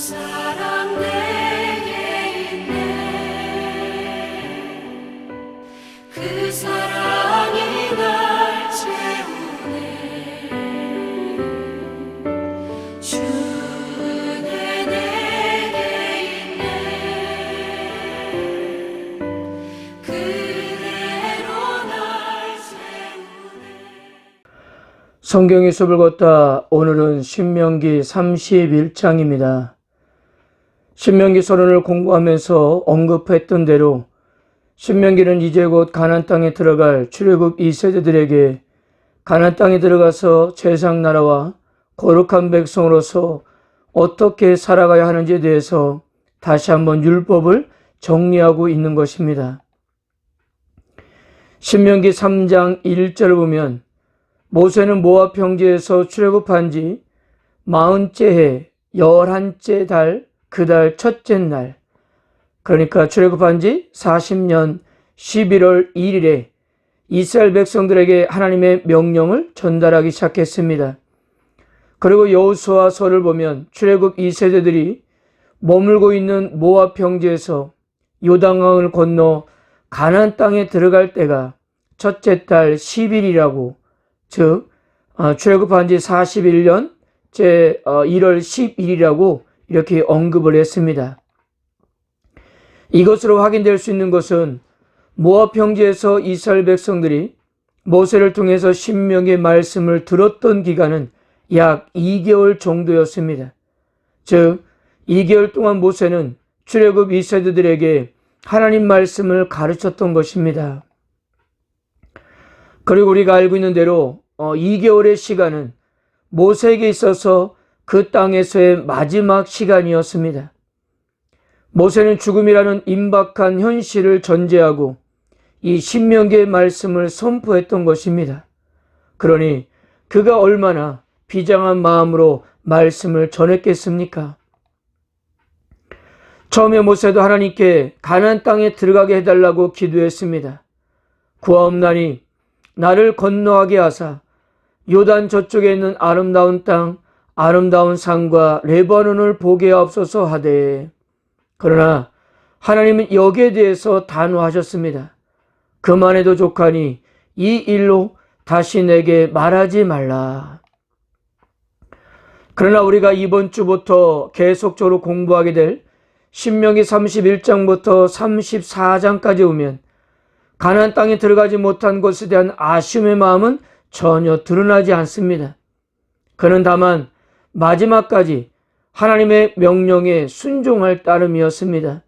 사랑 내게 있네. 그 사랑이 날 채우네. 주는 내게 있네. 그대로 날 채우네. 성경의 숲을 걷다. 오늘은 신명기 31장입니다. 신명기 서론을 공부하면서 언급했던 대로 신명기는 이제 곧 가나안 땅에 들어갈 출애굽 2세대들에게 가나안 땅에 들어가서 제사장 나라와 거룩한 백성으로서 어떻게 살아가야 하는지에 대해서 다시 한번 율법을 정리하고 있는 것입니다. 신명기 3장 1절을 보면 모세는 모압 평지에서 출애굽한 지 40째 해 11째 달 그 달 첫째 날, 그러니까 출애굽한 지 40년 11월 1일에 이스라엘 백성들에게 하나님의 명령을 전달하기 시작했습니다. 그리고 여호수아서를 보면 출애굽 2세대들이 머물고 있는 모압 평지에서 요단강을 건너 가나안 땅에 들어갈 때가 첫째 달 10일이라고, 즉 출애굽한 지 41년 제 1월 10일이라고 이렇게 언급을 했습니다. 이것으로 확인될 수 있는 것은 모압 평지에서 이스라엘 백성들이 모세를 통해서 신명의 말씀을 들었던 기간은 약 2개월 정도였습니다. 즉 2개월 동안 모세는 출애굽 2세대들에게 하나님 말씀을 가르쳤던 것입니다. 그리고 우리가 알고 있는 대로 2개월의 시간은 모세에게 있어서 그 땅에서의 마지막 시간이었습니다. 모세는 죽음이라는 임박한 현실을 전제하고 이 신명기의 말씀을 선포했던 것입니다. 그러니 그가 얼마나 비장한 마음으로 말씀을 전했겠습니까? 처음에 모세도 하나님께 가나안 땅에 들어가게 해달라고 기도했습니다. 구하옵나니 나를 건너가게 하사 요단 저쪽에 있는 아름다운 땅, 아름다운 산과 레바논을 보게 하옵소서 하되, 그러나 하나님은 여기에 대해서 단호하셨습니다. 그만해도 족하니 이 일로 다시 내게 말하지 말라. 그러나 우리가 이번 주부터 계속적으로 공부하게 될 신명기 31장부터 34장까지 오면 가나안 땅에 들어가지 못한 것에 대한 아쉬움의 마음은 전혀 드러나지 않습니다. 그는 다만 마지막까지 하나님의 명령에 순종할 따름이었습니다.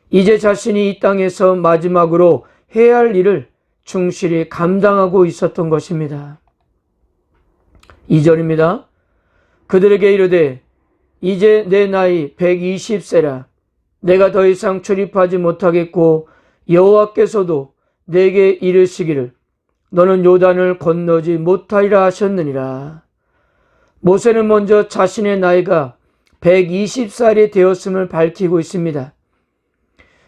이제 자신이 이 땅에서 마지막으로 해야 할 일을 충실히 감당하고 있었던 것입니다. 2절입니다. 그들에게 이르되 이제 내 나이 120세라. 내가 더 이상 출입하지 못하겠고 여호와께서도 내게 이르시기를 너는 요단을 건너지 못하리라 하셨느니라. 모세는 먼저 자신의 나이가 120살이 되었음을 밝히고 있습니다.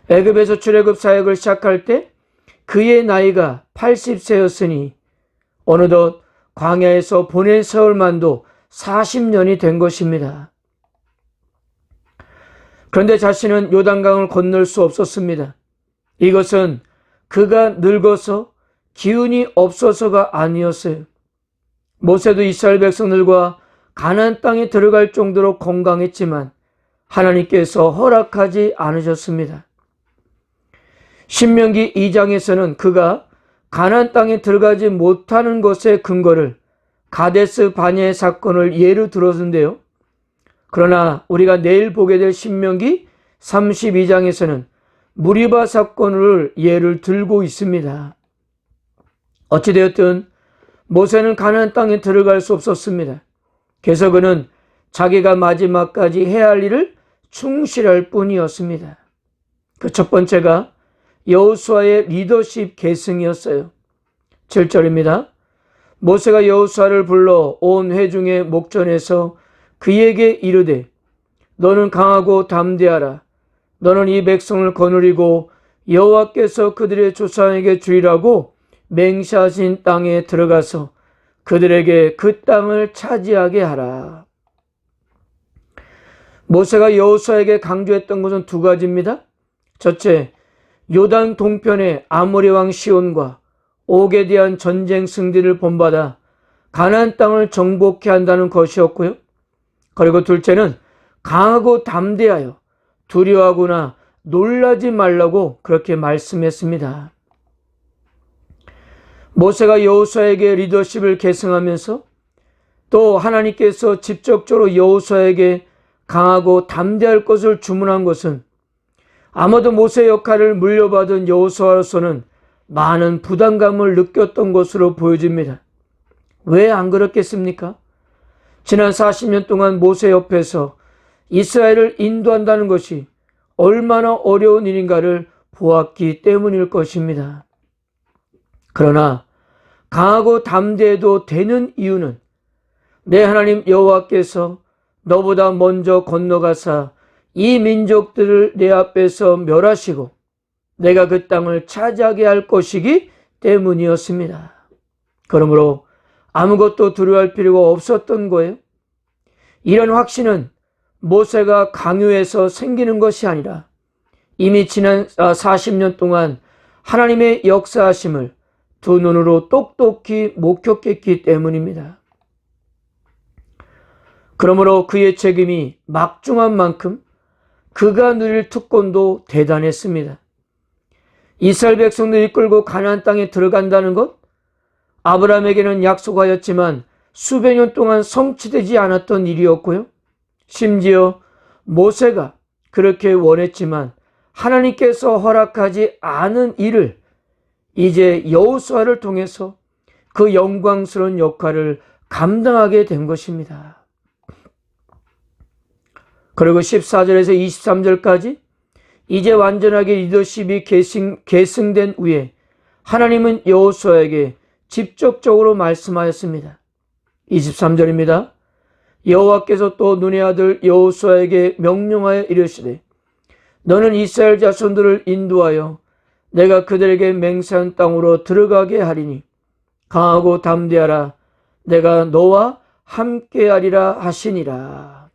애굽에서 출애굽 사역을 시작할 때 그의 나이가 80세였으니 어느덧 광야에서 보낸 세월만도 40년이 된 것입니다. 그런데 자신은 요단강을 건널 수 없었습니다. 이것은 그가 늙어서 기운이 없어서가 아니었어요. 모세도 이스라엘 백성들과 가나안 땅에 들어갈 정도로 건강했지만 하나님께서 허락하지 않으셨습니다. 신명기 2장에서는 그가 가나안 땅에 들어가지 못하는 것의 근거를 가데스 바네의 사건을 예로 들었는데요. 그러나 우리가 내일 보게 될 신명기 32장에서는 무리바 사건을 예를 들고 있습니다. 어찌되었든 모세는 가나안 땅에 들어갈 수 없었습니다. 그래서 그는 자기가 마지막까지 해야 할 일을 충실할 뿐이었습니다. 그 첫 번째가 여호수아의 리더십 계승이었어요. 7절입니다. 모세가 여호수아를 불러 온 회중의 목전에서 그에게 이르되 너는 강하고 담대하라. 너는 이 백성을 거느리고 여호와께서 그들의 조상에게 주리라고 맹세하신 땅에 들어가서 그들에게 그 땅을 차지하게 하라. 모세가 여호수아에게 강조했던 것은 두 가지입니다. 첫째, 요단 동편의 아모리 왕 시온과 옥에 대한 전쟁 승리를 본받아 가나안 땅을 정복해야 한다는 것이었고요. 그리고 둘째는 강하고 담대하여 두려워하거나 놀라지 말라고 그렇게 말씀했습니다. 모세가 여호수아에게 리더십을 계승하면서 또 하나님께서 직접적으로 여호수아에게 강하고 담대할 것을 주문한 것은 아마도 모세의 역할을 물려받은 여호수아로서는 많은 부담감을 느꼈던 것으로 보여집니다. 왜 안 그렇겠습니까? 지난 40년 동안 모세 옆에서 이스라엘을 인도한다는 것이 얼마나 어려운 일인가를 보았기 때문일 것입니다. 그러나 강하고 담대해도 되는 이유는 내 하나님 여호와께서 너보다 먼저 건너가사 이 민족들을 내 앞에서 멸하시고 내가 그 땅을 차지하게 할 것이기 때문이었습니다. 그러므로 아무것도 두려워할 필요가 없었던 거예요. 이런 확신은 모세가 강요해서 생기는 것이 아니라 이미 지난 40년 동안 하나님의 역사하심을 두 눈으로 똑똑히 목격했기 때문입니다. 그러므로 그의 책임이 막중한 만큼 그가 누릴 특권도 대단했습니다. 이스라엘 백성들을 이끌고 가나안 땅에 들어간다는 것, 아브라함에게는 약속하였지만 수백 년 동안 성취되지 않았던 일이었고요. 심지어 모세가 그렇게 원했지만 하나님께서 허락하지 않은 일을 이제 여호수아를 통해서 그 영광스러운 역할을 감당하게 된 것입니다. 그리고 14절에서 23절까지 이제 완전하게 리더십이 계승된 후에 하나님은 여호수아에게 직접적으로 말씀하였습니다. 23절입니다. 여호와께서 또 눈의 아들 여호수아에게 명령하여 이르시되 너는 이스라엘 자손들을 인도하여 내가 그들에게 맹세한 땅으로 들어가게 하리니 강하고 담대하라. 내가 너와 함께하리라 하시니라.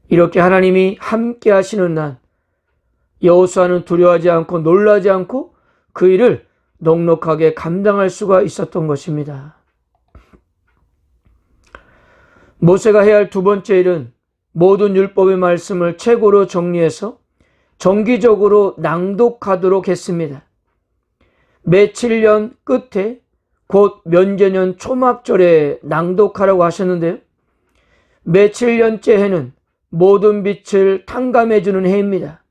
이렇게 하나님이 함께 하시는 날 여호수아는 두려워하지 않고 놀라지 않고 그 일을 넉넉하게 감당할 수가 있었던 것입니다. 모세가 해야 할 두 번째 일은 모든 율법의 말씀을 책으로 정리해서 정기적으로 낭독하도록 했습니다. 매 7년 끝에 곧 면제년 초막절에 낭독하라고 하셨는데요. 매 7년째 해는 모든 빛을 탕감해주는 해입니다.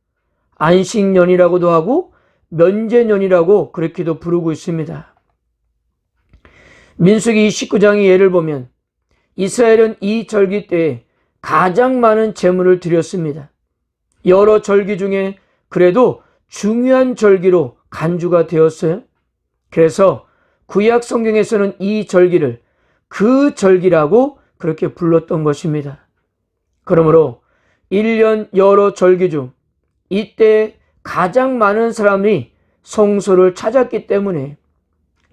안식년이라고도 하고 면제년이라고 그렇게도 부르고 있습니다. 민수기 29장의 예를 보면 이스라엘은 이 절기 때에 가장 많은 제물을 드렸습니다. 여러 절기 중에 그래도 중요한 절기로 간주가 되었어요. 그래서 구약 성경에서는 이 절기를 그 절기라고 그렇게 불렀던 것입니다. 그러므로 1년 여러 절기 중 이때 가장 많은 사람이 성소를 찾았기 때문에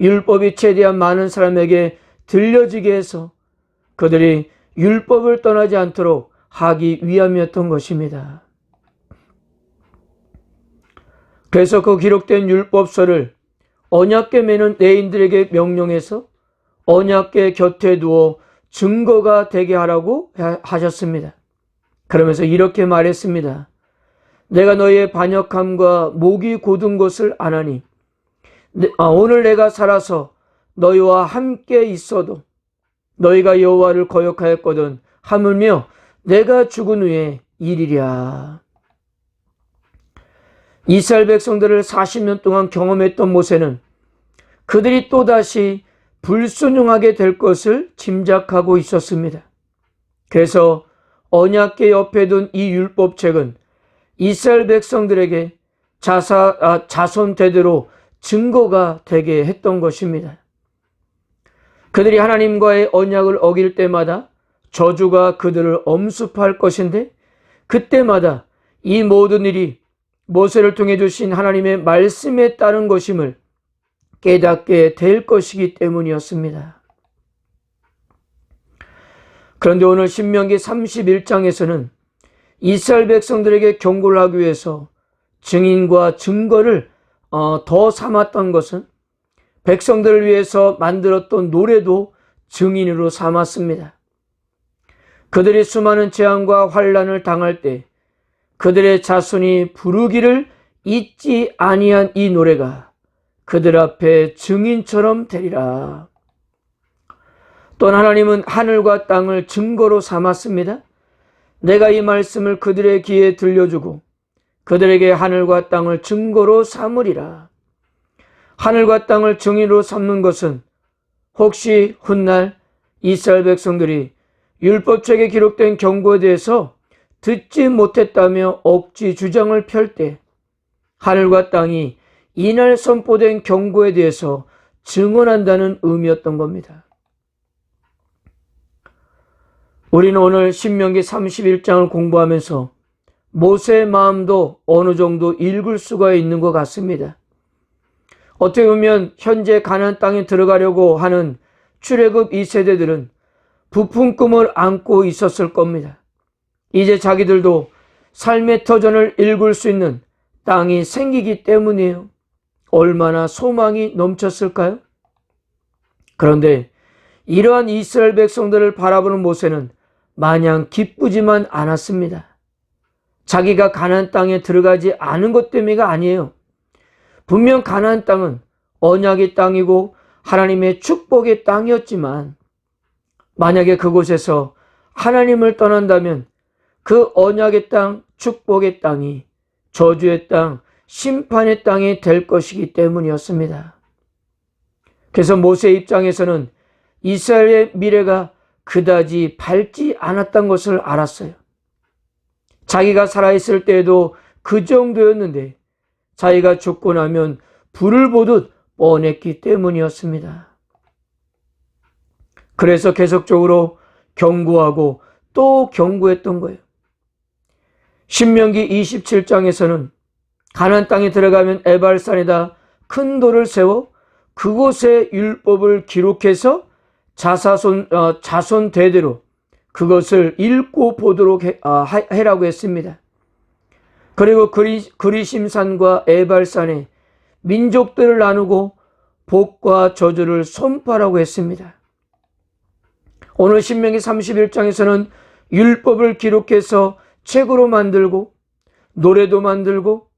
율법이 최대한 많은 사람에게 들려지게 해서 그들이 율법을 떠나지 않도록 하기 위함이었던 것입니다. 그래서 그 기록된 율법서를 언약궤 매는 레인들에게 명령해서 언약궤 곁에 두어 증거가 되게 하라고 하셨습니다. 그러면서 이렇게 말했습니다. 내가 너희의 반역함과 목이 곧은 것을 아나니 오늘 내가 살아서 너희와 함께 있어도 너희가 여호와를 거역하였거든 하물며 내가 죽은 후에 이리랴. 이스라엘 백성들을 40년 동안 경험했던 모세는 그들이 또다시 불순종하게 될 것을 짐작하고 있었습니다. 그래서 언약궤 옆에 둔 이 율법책은 이스라엘 백성들에게 자손 대대로 증거가 되게 했던 것입니다. 그들이 하나님과의 언약을 어길 때마다 저주가 그들을 엄습할 것인데 그때마다 이 모든 일이 모세를 통해 주신 하나님의 말씀에 따른 것임을 깨닫게 될 것이기 때문이었습니다. 그런데 오늘 신명기 31장에서는 이스라엘 백성들에게 경고를 하기 위해서 증인과 증거를 더 삼았던 것은 백성들을 위해서 만들었던 노래도 증인으로 삼았습니다. 그들이 수많은 재앙과 환난을 당할 때 그들의 자손이 부르기를 잊지 아니한 이 노래가 그들 앞에 증인처럼 되리라. 또한 하나님은 하늘과 땅을 증거로 삼았습니다. 내가 이 말씀을 그들의 귀에 들려주고 그들에게 하늘과 땅을 증거로 삼으리라. 하늘과 땅을 증인으로 삼는 것은 혹시 훗날 이스라엘 백성들이 율법책에 기록된 경고에 대해서 듣지 못했다며 억지 주장을 펼 때 하늘과 땅이 이날 선포된 경고에 대해서 증언한다는 의미였던 겁니다. 우리는 오늘 신명기 31장을 공부하면서 모세의 마음도 어느 정도 읽을 수가 있는 것 같습니다. 어떻게 보면 현재 가나안 땅에 들어가려고 하는 출애굽 2세대들은 부푼 꿈을 안고 있었을 겁니다. 이제 자기들도 삶의 터전을 읽을 수 있는 땅이 생기기 때문이에요. 얼마나 소망이 넘쳤을까요? 그런데 이러한 이스라엘 백성들을 바라보는 모세는 마냥 기쁘지만 않았습니다. 자기가 가나안 땅에 들어가지 않은 것 때문이가 아니에요. 분명 가나안 땅은 언약의 땅이고 하나님의 축복의 땅이었지만 만약에 그곳에서 하나님을 떠난다면 그 언약의 땅, 축복의 땅이 저주의 땅, 심판의 땅이 될 것이기 때문이었습니다. 그래서 모세의 입장에서는 이스라엘의 미래가 그다지 밝지 않았던 것을 알았어요. 자기가 살아있을 때에도 그 정도였는데 자기가 죽고 나면 불을 보듯 뻔했기 때문이었습니다. 그래서 계속적으로 경고하고 또 경고했던 거예요. 신명기 27장에서는 가나안 땅에 들어가면 에발산에다 큰 돌을 세워 그곳에 율법을 기록해서 자손 대대로 그것을 읽고 보도록 해라고 했습니다. 그리고 그리심산과 에발산에 민족들을 나누고 복과 저주를 선포하라고 했습니다. 오늘 신명기 31장에서는 율법을 기록해서 책으로 만들고 노래도 만들고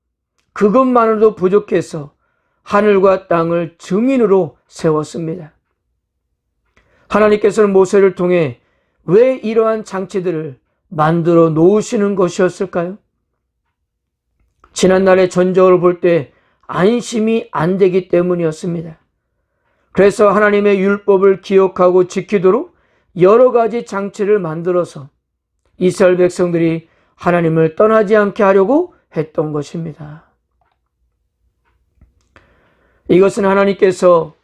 그것만으로도 부족해서 하늘과 땅을 증인으로 세웠습니다. 하나님께서는 모세를 통해 왜 이러한 장치들을 만들어 놓으시는 것이었을까요? 지난날의 전적을 볼 때 안심이 안 되기 때문이었습니다. 그래서 하나님의 율법을 기억하고 지키도록 여러 가지 장치를 만들어서 이스라엘 백성들이 하나님을 떠나지 않게 하려고 했던 것입니다. 이것은 하나님께서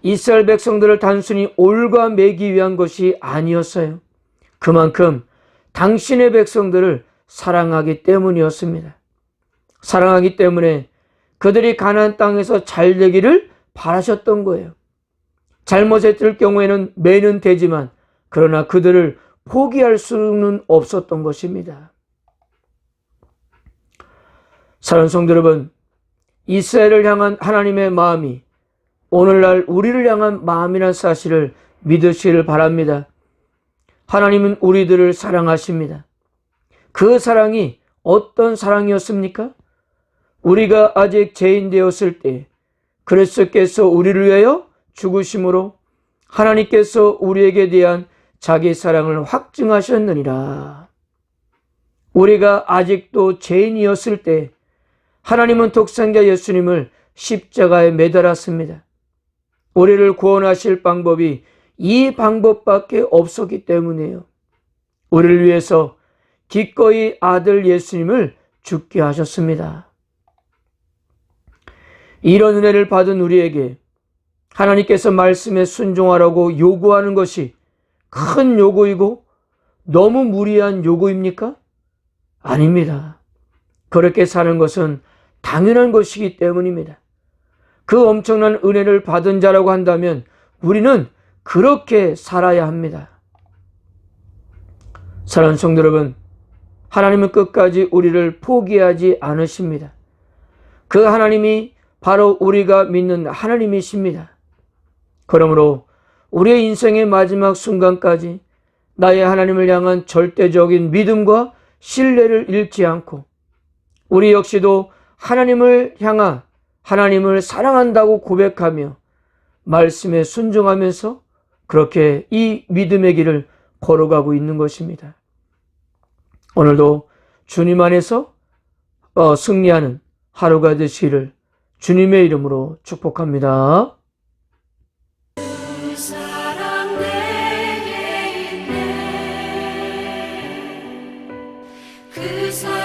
이스라엘 백성들을 단순히 올가 매기 위한 것이 아니었어요. 그만큼 당신의 백성들을 사랑하기 때문이었습니다. 사랑하기 때문에 그들이 가나안 땅에서 잘 되기를 바라셨던 거예요. 잘못했을 경우에는 매는 되지만 그러나 그들을 포기할 수는 없었던 것입니다. 사랑하는 성도 여러분, 이스라엘을 향한 하나님의 마음이 오늘날 우리를 향한 마음이라는 사실을 믿으시기를 바랍니다. 하나님은 우리들을 사랑하십니다. 그 사랑이 어떤 사랑이었습니까? 우리가 아직 죄인 되었을 때 그리스도께서 우리를 위하여 죽으심으로 하나님께서 우리에게 대한 자기 사랑을 확증하셨느니라. 우리가 아직도 죄인이었을 때 하나님은 독생자 예수님을 십자가에 매달았습니다. 우리를 구원하실 방법이 이 방법밖에 없었기 때문이에요. 우리를 위해서 기꺼이 아들 예수님을 죽게 하셨습니다. 이런 은혜를 받은 우리에게 하나님께서 말씀에 순종하라고 요구하는 것이 큰 요구이고 너무 무리한 요구입니까? 아닙니다. 그렇게 사는 것은 당연한 것이기 때문입니다. 그 엄청난 은혜를 받은 자라고 한다면 우리는 그렇게 살아야 합니다. 사랑하는 성도 여러분, 하나님은 끝까지 우리를 포기하지 않으십니다. 그 하나님이 바로 우리가 믿는 하나님이십니다. 그러므로 우리의 인생의 마지막 순간까지 나의 하나님을 향한 절대적인 믿음과 신뢰를 잃지 않고 우리 역시도 하나님을 향한 하나님을 사랑한다고 고백하며 말씀에 순종하면서 그렇게 이 믿음의 길을 걸어가고 있는 것입니다. 오늘도 주님 안에서 승리하는 하루가 되시기를 주님의 이름으로 축복합니다. 그 사랑 내게 있네 그 사랑